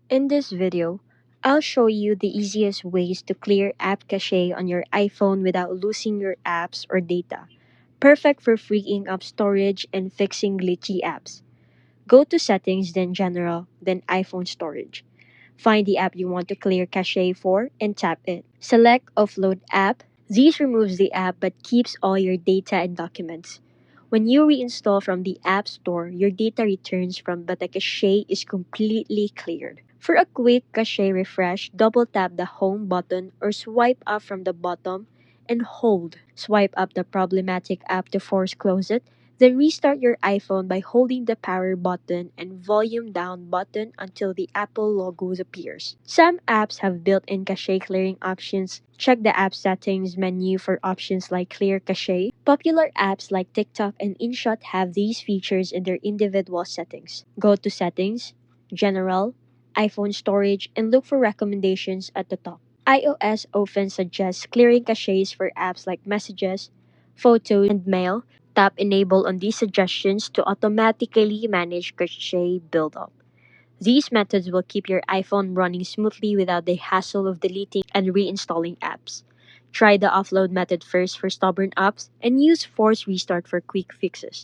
In this video, I'll show you the easiest ways to clear app cache on your iPhone without losing your apps or data. Perfect for freeing up storage and fixing glitchy apps. Go to Settings, then General, then iPhone Storage. Find the app you want to clear cache for and tap it. Select Offload App. This removes the app but keeps all your data and documents. When you reinstall from the App Store, your data returns from but the cache is completely cleared. For a quick cache refresh, double tap the Home button or swipe up from the bottom and hold. Swipe up the problematic app to force close it, then restart your iPhone by holding the power button and volume down button until the Apple logo appears. Some apps have built-in cache clearing options. Check the app settings menu for options like clear cache. Popular apps like TikTok and InShot have these features in their individual settings. Go to Settings, General, iPhone Storage, and look for recommendations at the top. iOS often suggests clearing caches for apps like Messages, Photos, and Mail. Tap Enable on these suggestions to automatically manage cache buildup. These methods will keep your iPhone running smoothly without the hassle of deleting and reinstalling apps. Try the offload method first for stubborn apps and use force restart for quick fixes.